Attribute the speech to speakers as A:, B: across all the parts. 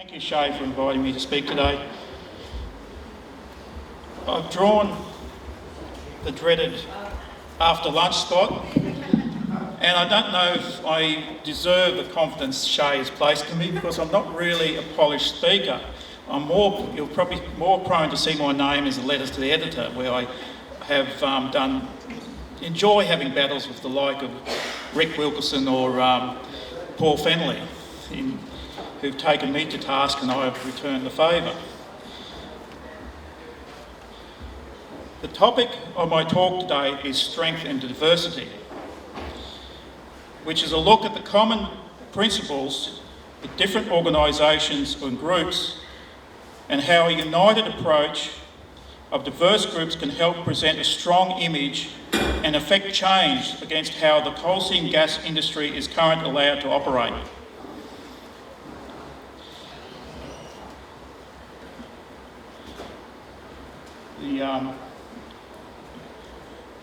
A: Thank you, Shay, for inviting me to speak today. I've drawn the dreaded after lunch spot, and I don't know if I deserve the confidence Shay has placed in me because I'm not really a polished speaker. You're probably more prone to see my name as the letters to the editor, where I have enjoy having battles with the like of Rick Wilkerson or Paul Fennelly, who've taken me to task and I have returned the favour. The topic of my talk today is strength and diversity, which is a look at the common principles that different organisations and groups and how a united approach of diverse groups can help present a strong image and affect change against how the coal seam gas industry is currently allowed to operate.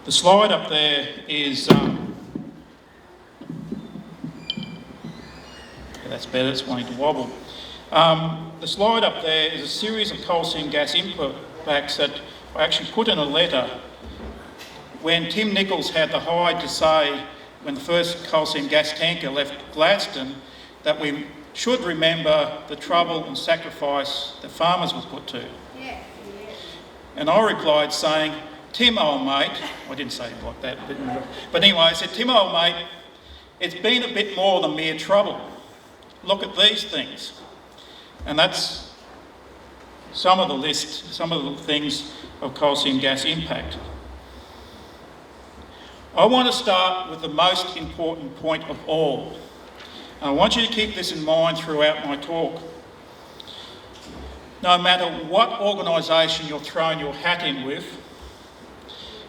A: The slide up there is, that's better, it's wanting to wobble. The slide up there is a series of coal seam gas impacts that I actually put in a letter when Tim Nicholls had the hide to say, when the first coal seam gas tanker left Gladstone, that we should remember the trouble and sacrifice the farmers were put to. Yeah. And I replied saying, Tim, old mate, I didn't say it like that, but anyway, I said, Tim, old mate, it's been a bit more than mere trouble. Look at these things. And that's some of the things of coal seam gas impact. I want to start with the most important point of all. And I want you to keep this in mind throughout my talk. No matter what organisation you're throwing your hat in with,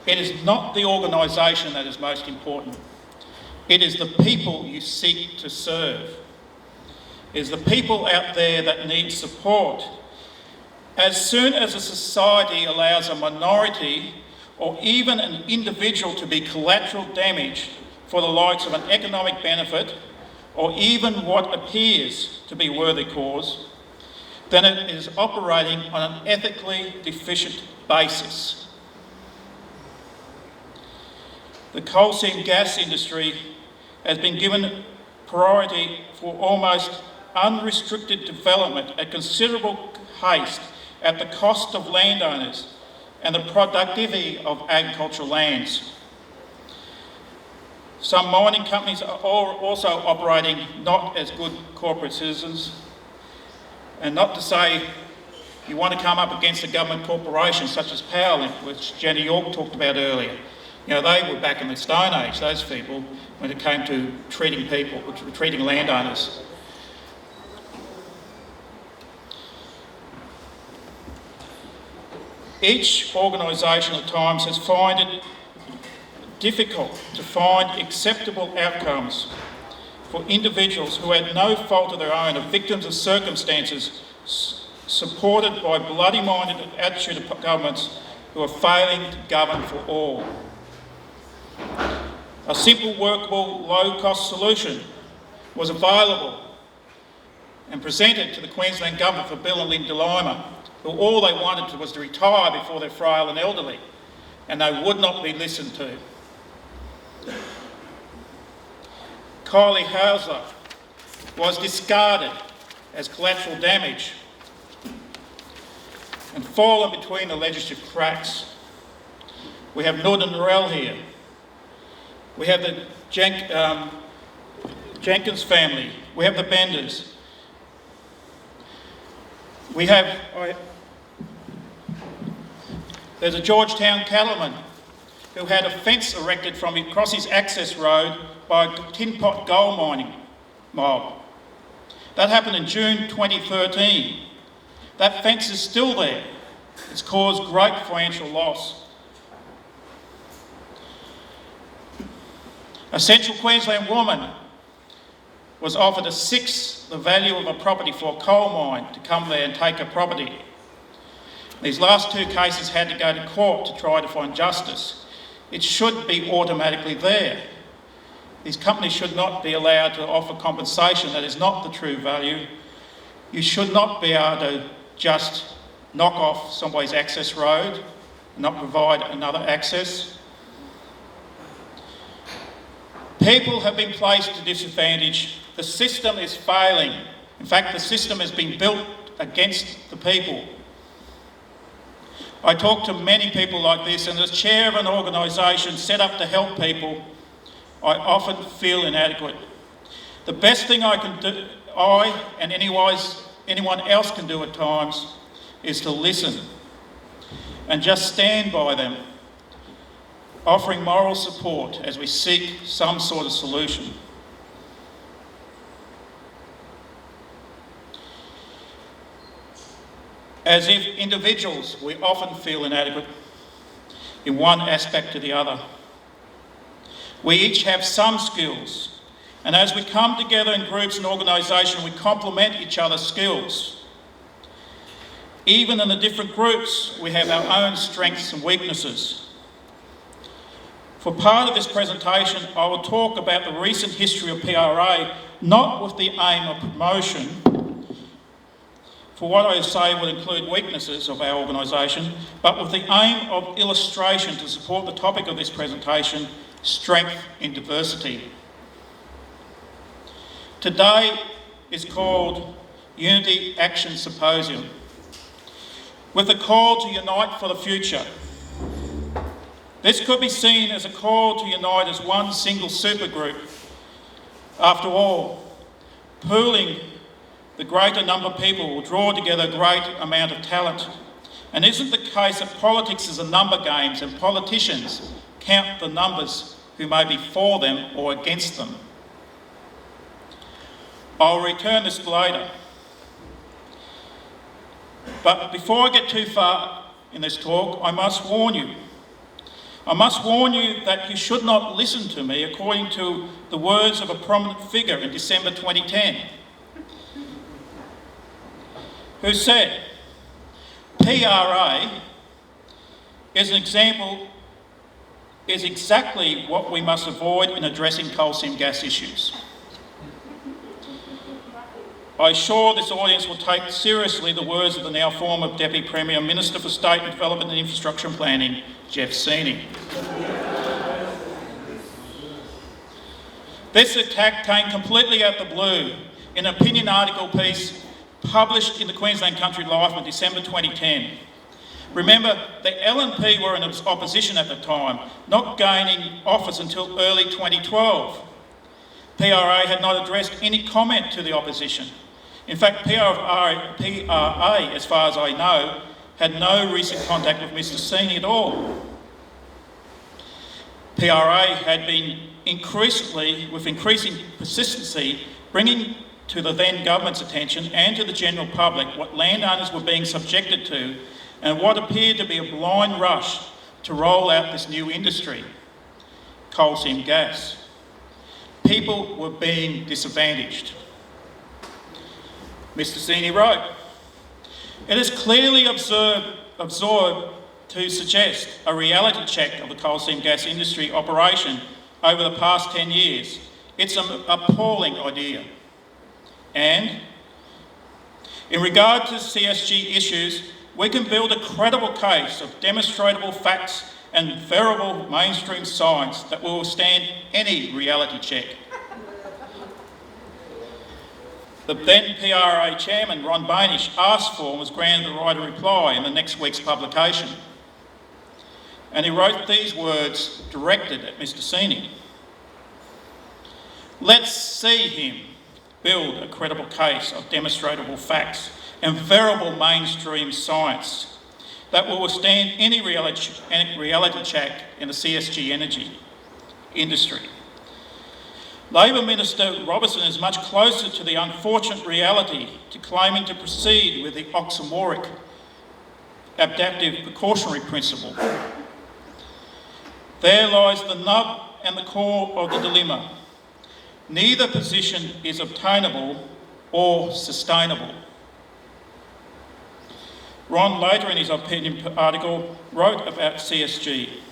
A: it is not the organisation that is most important. It is the people you seek to serve. It is the people out there that need support. As soon as a society allows a minority or even an individual to be collateral damage for the likes of an economic benefit or even what appears to be worthy cause, then it is operating on an ethically deficient basis. The coal seam gas industry has been given priority for almost unrestricted development at considerable haste at the cost of landowners and the productivity of agricultural lands. Some mining companies are also operating not as good corporate citizens, and not to say you want to come up against a government corporation such as Powerlink, which Jenny York talked about earlier. You know, they were back in the Stone Age, those people, when it came to treating landowners. Each organisation at times has found it difficult to find acceptable outcomes for individuals who had no fault of their own, are victims of circumstances supported by bloody-minded attitude of governments who are failing to govern for all. A simple, workable, low-cost solution was available and presented to the Queensland Government for Bill and Lynn de Lima, who all they wanted was to retire before they're frail and elderly, and they would not be listened to. Kylie Hausler was discarded as collateral damage and fallen between the legislative cracks. We have Northern Narelle here. We have the Jenkins family. We have the Benders. We have, there's a Georgetown cattleman who had a fence erected from across his access road by a tin pot gold mining mob. That happened in June 2013. That fence is still there. It's caused great financial loss. A Central Queensland woman was offered a sixth the value of a property for a coal mine to come there and take her property. These last two cases had to go to court to try to find justice. It should be automatically there. These companies should not be allowed to offer compensation that is not the true value You should not be able to just knock off somebody's access road and not provide another access. People have been placed at disadvantage. The system is failing. In fact, the system has been built against the people. I talk to many people like this, and as chair of an organisation set up to help people, I often feel inadequate. The best thing I can do, I and anyone else can do at times, is to listen and just stand by them, offering moral support as we seek some sort of solution. As if individuals, we often feel inadequate in one aspect or the other. We each have some skills, and as we come together in groups and organisations, we complement each other's skills. Even in the different groups, we have our own strengths and weaknesses. For part of this presentation, I will talk about the recent history of PRA, not with the aim of promotion, for what I say will include weaknesses of our organisation, but with the aim of illustration to support the topic of this presentation, strength in diversity. Today is called Unity Action Symposium, with a call to unite for the future. This could be seen as a call to unite as one single supergroup. After all, pooling the greater number of people will draw together a great amount of talent. And isn't the case that politics is a number game and politicians count the numbers who may be for them or against them? I'll return this later. But before I get too far in this talk, I must warn you. I must warn you that you should not listen to me according to the words of a prominent figure in December 2010, who said, PRA is exactly what we must avoid in addressing coal seam gas issues. I assure this audience will take seriously the words of the now former Deputy Premier, Minister for State Development and Infrastructure and Planning, Jeff Seeney. This attack came completely out of the blue in an opinion article piece published in the Queensland Country Life in December 2010. Remember, the LNP were in opposition at the time, not gaining office until early 2012. PRA had not addressed any comment to the opposition. In fact, PRA, as far as I know, had no recent contact with Mr Seeney at all. PRA had been with increasing persistency, bringing to the then government's attention and to the general public what landowners were being subjected to and what appeared to be a blind rush to roll out this new industry, coal seam gas. People were being disadvantaged. Mr Seeney wrote, "It is clearly absurd to suggest a reality check of the coal seam gas industry operation over the past 10 years. It's an appalling idea. And in regard to CSG issues, we can build a credible case of demonstrable facts and verifiable mainstream science that will withstand any reality check." The then PRA chairman, Ron Bainish, asked for and was granted the right of reply in the next week's publication. And he wrote these words directed at Mr Seeney. "Let's see him build a credible case of demonstrable facts and verifiable mainstream science that will withstand any reality check in the CSG energy industry." Labor Minister Robertson is much closer to the unfortunate reality to claiming to proceed with the oxymoric adaptive precautionary principle. There lies the nub and the core of the dilemma. Neither position is obtainable or sustainable. Ron later in his opinion article wrote about CSG.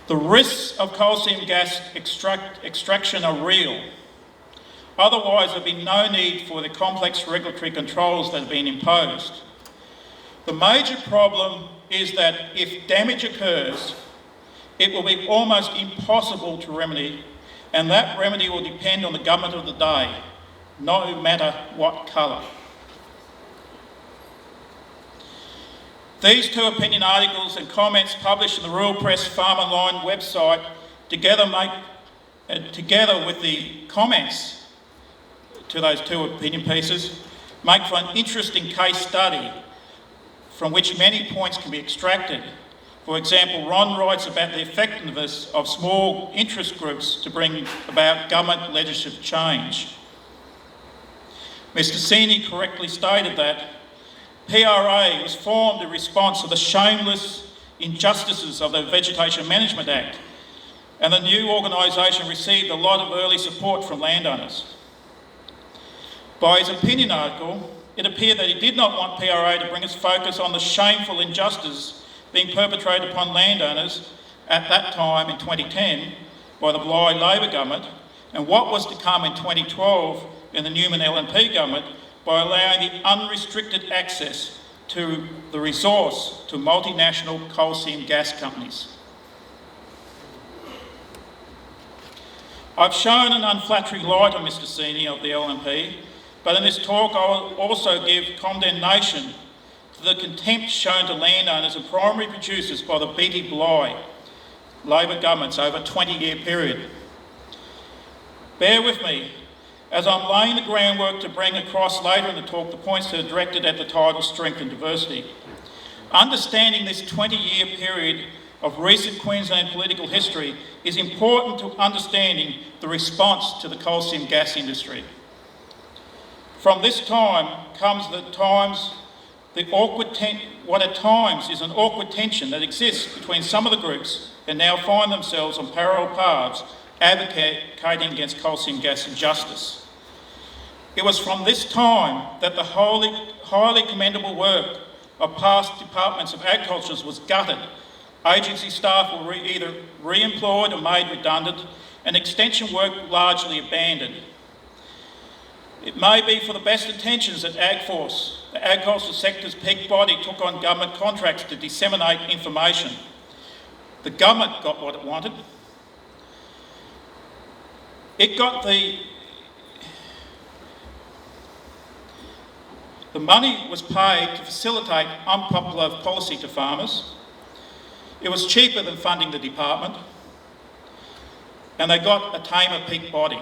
A: "The risks of coal seam gas extraction are real. Otherwise, there'd be no need for the complex regulatory controls that have been imposed. The major problem is that if damage occurs, it will be almost impossible to remedy, and that remedy will depend on the government of the day, no matter what colour. These two opinion articles and comments published in the Rural Press Farm Online website, together with the comments to those two opinion pieces, make for an interesting case study from which many points can be extracted. For example, Ron writes about the effectiveness of small interest groups to bring about government legislative change. Mr. Sini correctly stated that PRA was formed in response to the shameless injustices of the Vegetation Management Act, and the new organisation received a lot of early support from landowners. By his opinion article, it appeared that he did not want PRA to bring its focus on the shameful injustice being perpetrated upon landowners at that time in 2010 by the Bligh Labor government, and what was to come in 2012 in the Newman LNP government by allowing the unrestricted access to the resource to multinational coal seam gas companies. I've shown an unflattering light on Mr. Sini of the LNP, but in this talk I will also give condemnation to the contempt shown to landowners and primary producers by the Beattie Bligh Labor governments over a 20-year period. Bear with me, as I'm laying the groundwork to bring across later in the talk the points that are directed at the title Strength and Diversity. Understanding this 20-year period of recent Queensland political history is important to understanding the response to the coal seam gas industry. From this time comes what at times is an awkward tension that exists between some of the groups that now find themselves on parallel paths advocating against coal seam gas injustice. It was from this time that the highly commendable work of past departments of agriculture was gutted. Agency staff were either re-employed or made redundant, and extension work largely abandoned. It may be for the best intentions that AgForce, the agricultural sector's peak body, took on government contracts to disseminate information. The government got what it wanted. It got the money was paid to facilitate unpopular policy to farmers. It was cheaper than funding the department, and they got a tamer peak body.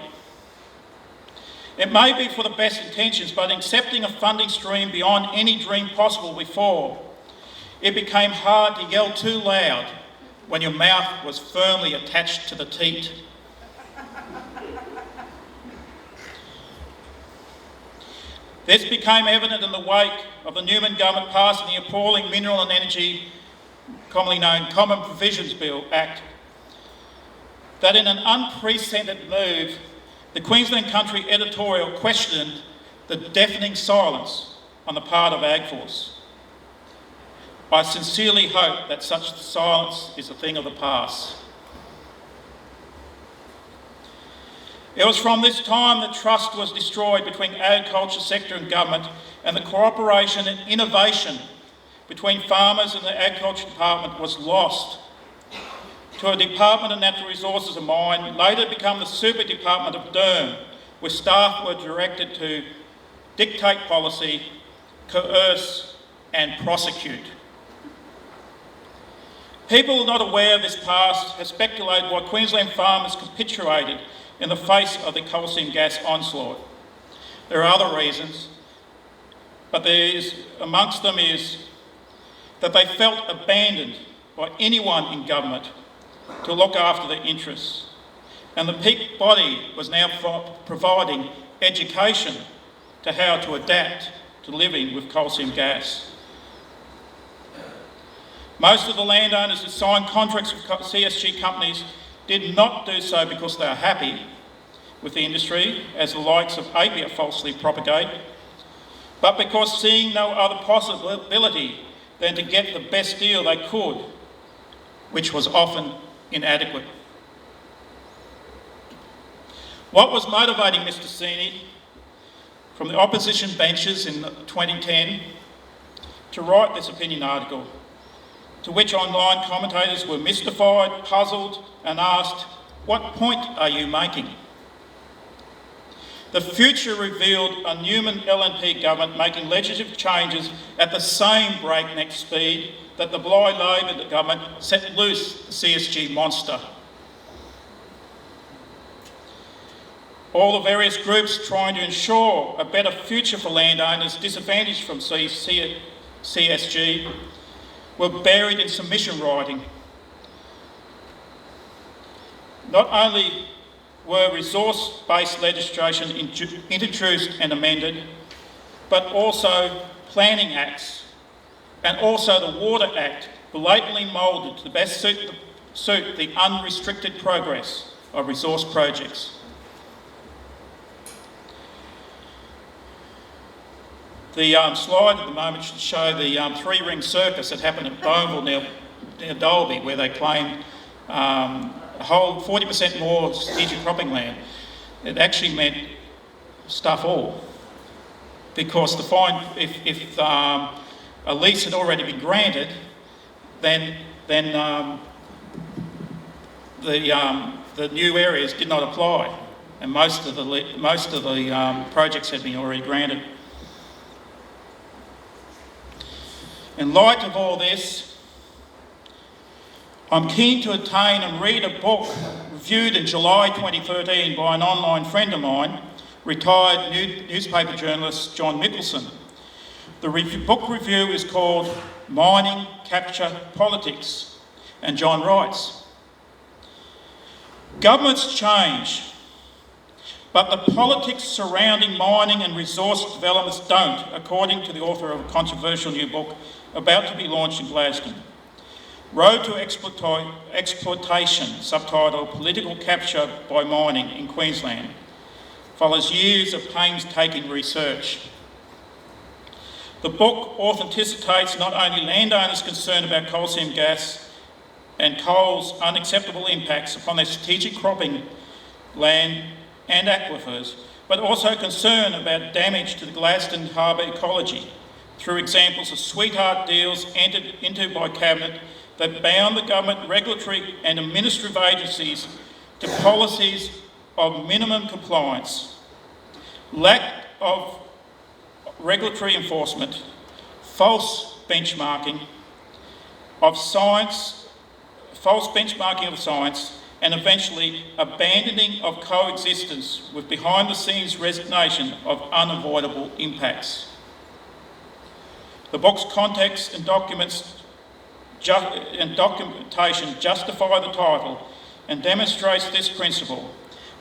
A: It may be for the best intentions, but accepting a funding stream beyond any dream possible before, it became hard to yell too loud when your mouth was firmly attached to the teat. This became evident in the wake of the Newman government passing the appalling Mineral and Energy, commonly known Common Provisions Bill Act, that in an unprecedented move, the Queensland Country editorial questioned the deafening silence on the part of AgForce. I sincerely hope that such silence is a thing of the past. It was from this time that trust was destroyed between agriculture sector and government, and the cooperation and innovation between farmers and the agriculture department was lost to a Department of Natural Resources and Mine, later become the Super Department of DERM, where staff were directed to dictate policy, coerce and prosecute. People not aware of this past have speculated why Queensland farmers capitulated in the face of the coal seam gas onslaught. There are other reasons, but amongst them is that they felt abandoned by anyone in government to look after their interests. And the peak body was now providing education to how to adapt to living with coal seam gas. Most of the landowners who signed contracts with CSG companies did not do so because they are happy with the industry, as the likes of APIA falsely propagate, but because seeing no other possibility than to get the best deal they could, which was often inadequate. What was motivating Mr Sini from the opposition benches in 2010 to write this opinion article, to which online commentators were mystified, puzzled and asked, "What point are you making?" The future revealed a Newman LNP government making legislative changes at the same breakneck speed that the Bligh Labor government set loose the CSG monster. All the various groups trying to ensure a better future for landowners disadvantaged from CSG were buried in submission writing. Not only were resource-based legislation introduced and amended, but also planning acts and also the Water Act blatantly moulded to best suit the unrestricted progress of resource projects. The slide at the moment should show the three-ring circus that happened at Boneville near Dalby, where they claimed a whole 40% more strategic cropping land. It actually meant stuff all, because if a lease had already been granted, then the new areas did not apply, and most of the projects had been already granted. In light of all this, I'm keen to attain and read a book reviewed in July 2013 by an online friend of mine, retired newspaper journalist John Mickelson. The book review is called Mining Capture Politics, and John writes, "Governments change, but the politics surrounding mining and resource developments don't, according to the author of a controversial new book about to be launched in Gladstone. Road to Exploitation, subtitled Political Capture by Mining in Queensland, follows years of painstaking research. The book authenticates not only landowners concerned about coal seam gas and coal's unacceptable impacts upon their strategic cropping land and aquifers, but also concern about damage to the Gladstone Harbour ecology through examples of sweetheart deals entered into by Cabinet that bound the government, regulatory and administrative agencies to policies of minimum compliance, lack of regulatory enforcement, false benchmarking of science, and eventually abandoning of coexistence with behind-the-scenes resignation of unavoidable impacts. The book's context and documentation justify the title and demonstrates this principle: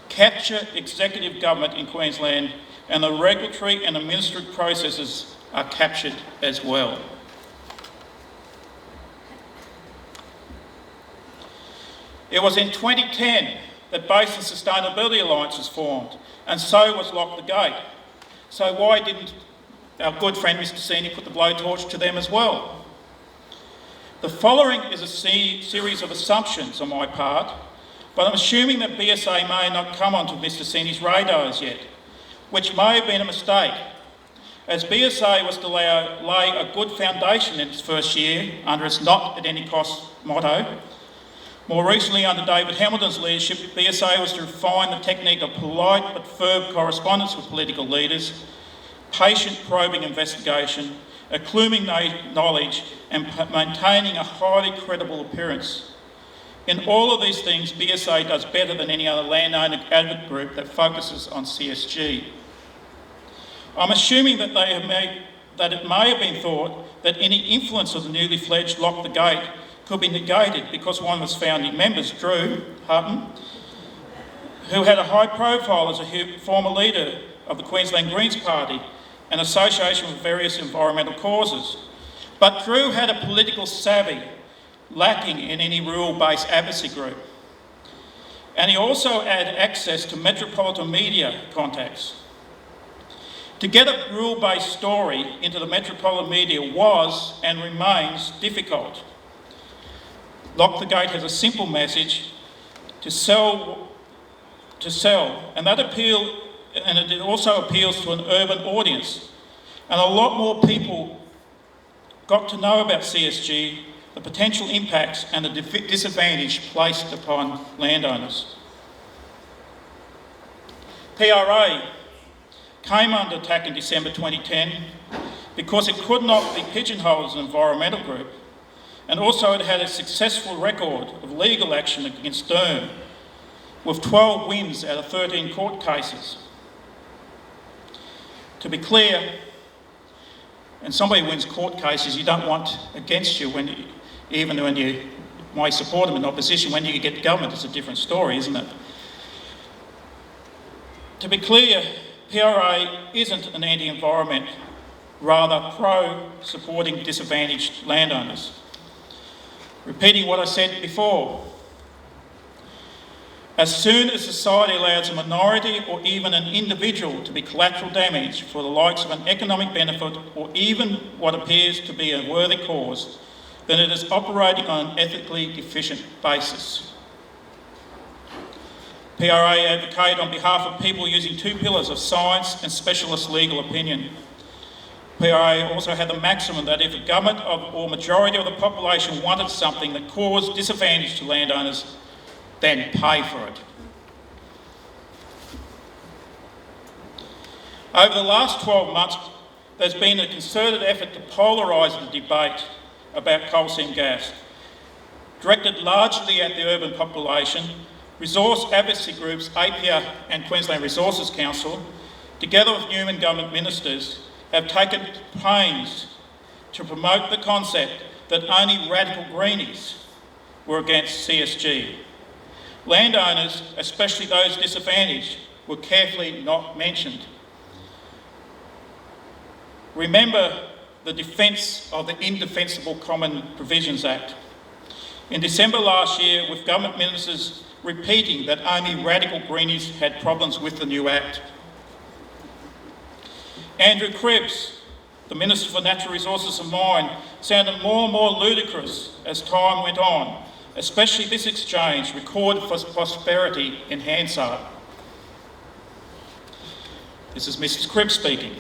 A: capture executive government in Queensland, and the regulatory and administrative processes are captured as well. It was in 2010 that Basin Sustainability Alliance was formed, and so was Lock the Gate. So why didn't our good friend Mr Sini put the blowtorch to them as well? The following is a series of assumptions on my part, but I'm assuming that BSA may not come onto Mr Sini's radar as yet, which may have been a mistake, as BSA was to lay a good foundation in its first year under its not at any cost motto. More recently, under David Hamilton's leadership, BSA was to refine the technique of polite but firm correspondence with political leaders, patient probing investigation, accumulating knowledge, and maintaining a highly credible appearance. In all of these things, BSA does better than any other landowner advocate group that focuses on CSG. I'm assuming that it may have been thought that any influence of the newly fledged Lock the Gate could be negated because one of its founding members, Drew Hutton, who had a high profile as a former leader of the Queensland Greens Party and association with various environmental causes. But Drew had a political savvy lacking in any rural-based advocacy group. And he also had access to metropolitan media contacts. To get a rural-based story into the metropolitan media was and remains difficult. Lock the Gate has a simple message: to sell to sell, and it also appeals to an urban audience. And a lot more people got to know about CSG, the potential impacts and the disadvantage placed upon landowners. PRA came under attack in December 2010 because it could not be pigeonholed as an environmental group, and also it had a successful record of legal action against DERM, with 12 wins out of 13 court cases. To be clear, and somebody wins court cases you don't want against you, even when you might support them in opposition. When you get government, it's a different story, isn't it? To be clear, PRA isn't an anti-environment, rather pro-supporting disadvantaged landowners. Repeating what I said before, as soon as society allows a minority or even an individual to be collateral damage for the likes of an economic benefit or even what appears to be a worthy cause, then it is operating on an ethically deficient basis. PRA advocate on behalf of people using two pillars of science and specialist legal opinion. PRA also had the maximum that if a government or majority of the population wanted something that caused disadvantage to landowners, then pay for it. Over the last 12 months, there's been a concerted effort to polarise the debate about coal seam gas, directed largely at the urban population. Resource advocacy groups, APIA and Queensland Resources Council, together with Newman government ministers, have taken pains to promote the concept that only radical greenies were against CSG. Landowners, especially those disadvantaged, were carefully not mentioned. Remember the defence of the Indefensible Common Provisions Act. In December last year, with government ministers repeating that only radical greenies had problems with the new Act. Andrew Cripps, the Minister for Natural Resources and Mine, sounded more and more ludicrous as time went on, especially this exchange recorded for prosperity in Hansard. This is Mrs. Cripps speaking.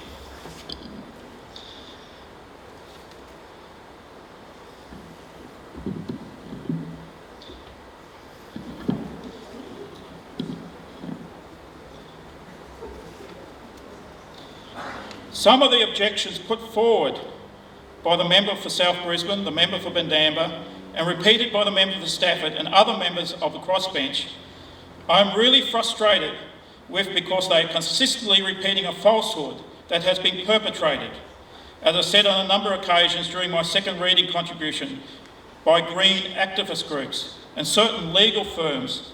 A: Some of the objections put forward by the member for South Brisbane, the member for Bundamba, and repeated by the member for Stafford and other members of the crossbench, I'm really frustrated with because they are consistently repeating a falsehood that has been perpetrated, as I said on a number of occasions during my second reading contribution, by Green activist groups and certain legal firms,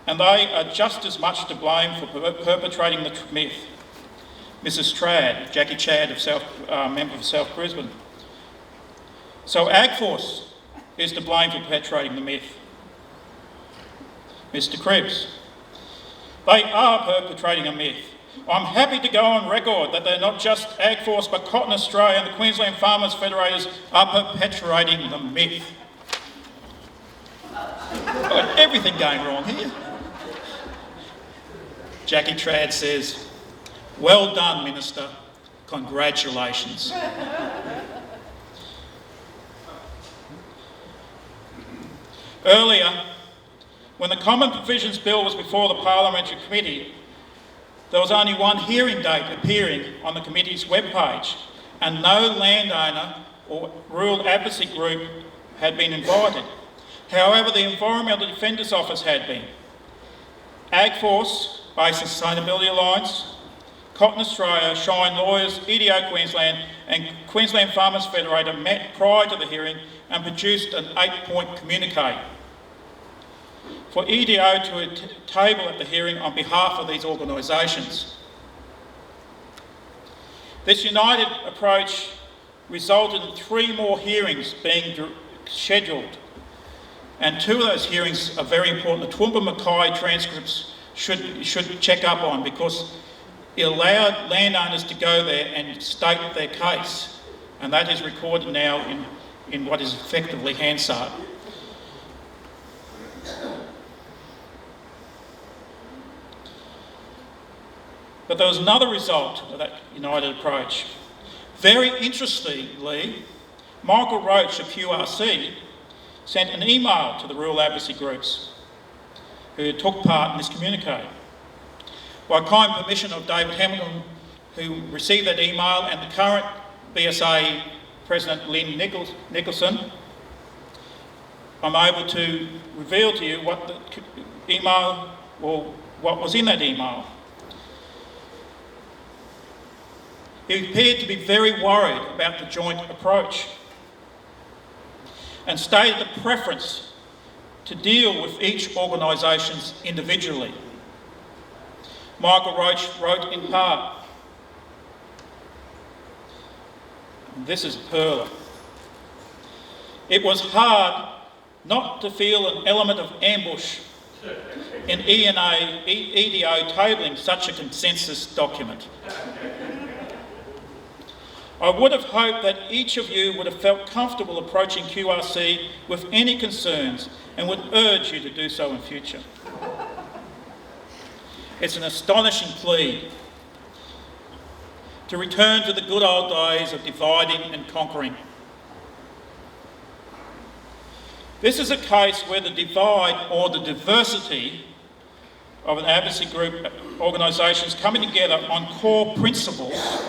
A: and they are just as much to blame for perpetrating the myth. Mrs. Trad, Jackie Chad, member of South Brisbane. So AgForce is to blame for perpetrating the myth. Mr. Cripps, they are perpetrating a myth. I'm happy to go on record that they're not just AgForce but Cotton Australia and the Queensland Farmers Federators are perpetuating the myth. Got everything going wrong here. Jackie Trad says, well done, Minister. Congratulations. Earlier, when the Common Provisions Bill was before the Parliamentary Committee, there was only one hearing date appearing on the committee's webpage, and no landowner or rural advocacy group had been invited. However, the Environmental Defenders Office had been. AgForce, Basin Sustainability Alliance, Cotton Australia, Shine Lawyers, EDO Queensland and Queensland Farmers Federator met prior to the hearing and produced an 8-point communique for EDO to table at the hearing on behalf of these organisations. This united approach resulted in 3 more hearings being scheduled, and 2 of those hearings are very important. The Toowoomba Mackay transcripts should check up on, because it allowed landowners to go there and state their case, and that is recorded now in what is effectively Hansard. But there was another result of that united approach. Very interestingly, Michael Roach of QRC sent an email to the rural advocacy groups who took part in this communique. By kind permission of David Hamilton, who received that email, and the current BSA President Lynn Nicholson, I'm able to reveal to you what the email, or what was in that email. He appeared to be very worried about the joint approach and stated a preference to deal with each organisation individually. Michael Roach wrote in part, and this is Perla, "It was hard not to feel an element of ambush in EDO tabling such a consensus document. I would have hoped that each of you would have felt comfortable approaching QRC with any concerns and would urge you to do so in future. It's an astonishing plea to return to the good old days of dividing and conquering. This is a case where the divide or the diversity of an advocacy group organisations coming together on core principles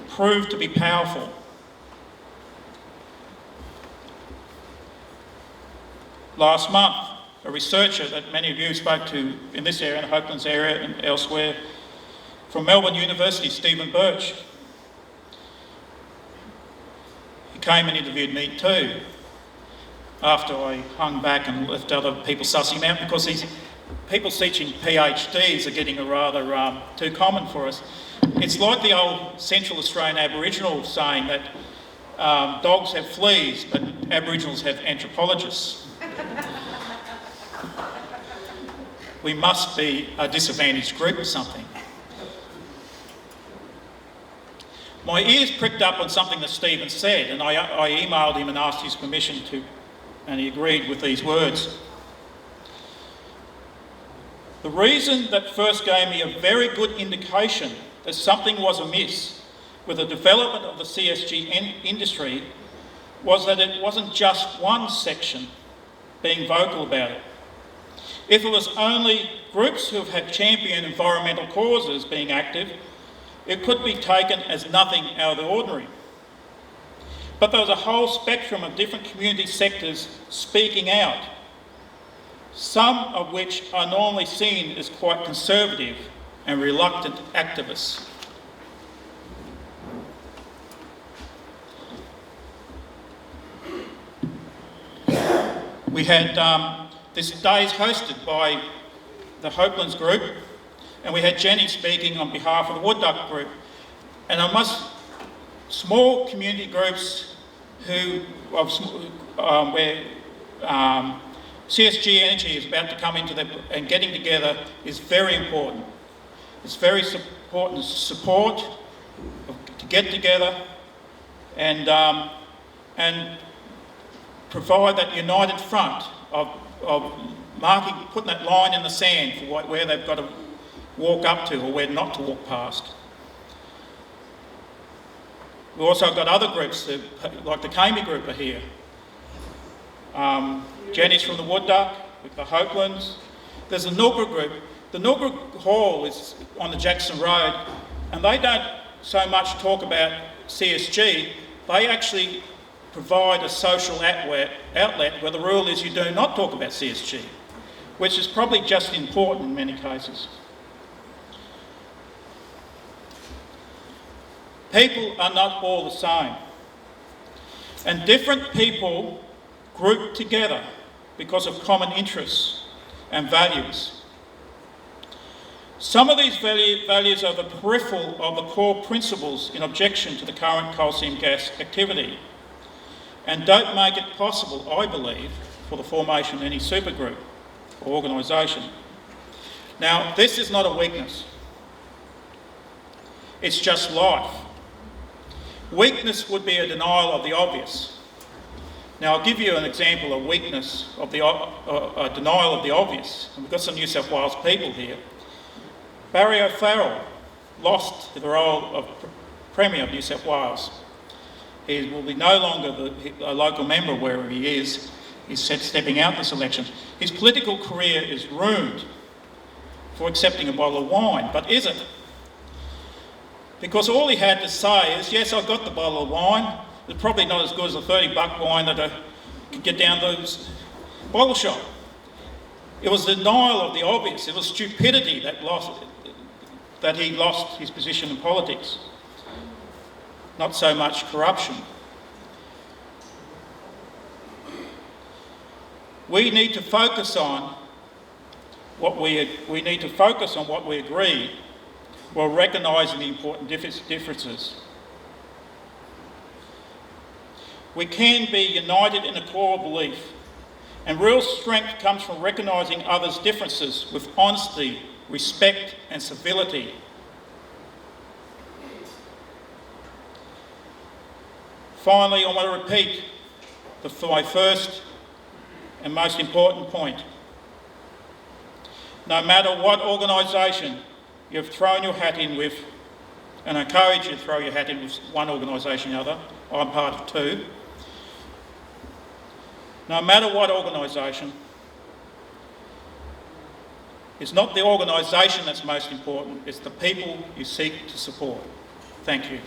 A: proved to be powerful. Last month, a researcher that many of you spoke to in this area, in the Hopelands area and elsewhere, from Melbourne University, Stephen Birch, he came and interviewed me too, after I hung back and left other people sussing him out, because these people teaching PhDs are getting rather too common for us. It's like the old Central Australian Aboriginal saying that dogs have fleas, but Aboriginals have anthropologists. We must be a disadvantaged group or something. My ears pricked up on something that Stephen said, and I emailed him and asked his permission to, and he agreed with these words. The reason that first gave me a very good indication that something was amiss with the development of the CSG industry was that it wasn't just one section being vocal about it. If it was only groups who have championed environmental causes being active, it could be taken as nothing out of the ordinary. But there was a whole spectrum of different community sectors speaking out, some of which are normally seen as quite conservative and reluctant activists. We had this day is hosted by the Hopelands group, and we had Jenny speaking on behalf of the Wood Duck group. And small community groups where CSG Energy is about to come into and getting together is very important. It's very important to get together and provide that united front of marking, putting that line in the sand for where they've got to walk up to or where not to walk past. We've also got other groups, like the Kamey group are here. Jenny's from the Wood Duck, with the Hopelands. There's the Nookra group. The Nookra Hall is on the Jackson Road, and they don't so much talk about CSG. They actually provide a social outlet where the rule is you do not talk about CSG, which is probably just important in many cases. People are not all the same, and different people group together because of common interests and values. Some of these values are the peripheral of the core principles in objection to the current coal seam gas activity, and don't make it possible, I believe, for the formation of any supergroup or organisation. Now, this is not a weakness. It's just life. Weakness would be a denial of the obvious. Now, I'll give you an example of weakness, of a denial of the obvious. And we've got some New South Wales people here. Barry O'Farrell lost the role of Premier of New South Wales. He will be no longer a local member wherever he is. He's stepping out this election. His political career is ruined for accepting a bottle of wine, but is it? Because all he had to say is, yes, I got the bottle of wine. It's probably not as good as a $30 wine that I could get down the bottle shop. It was denial of the obvious. It was stupidity that he lost his position in politics. Not so much corruption. We need to focus on what we agree, while recognising the important differences. We can be united in a core belief, and real strength comes from recognising others' differences with honesty, respect and civility. Finally, I want to repeat my first and most important point. No matter what organisation you've thrown your hat in with, and I encourage you to throw your hat in with one organisation or other, I'm part of two. No matter what organisation, it's not the organisation that's most important, it's the people you seek to support. Thank you.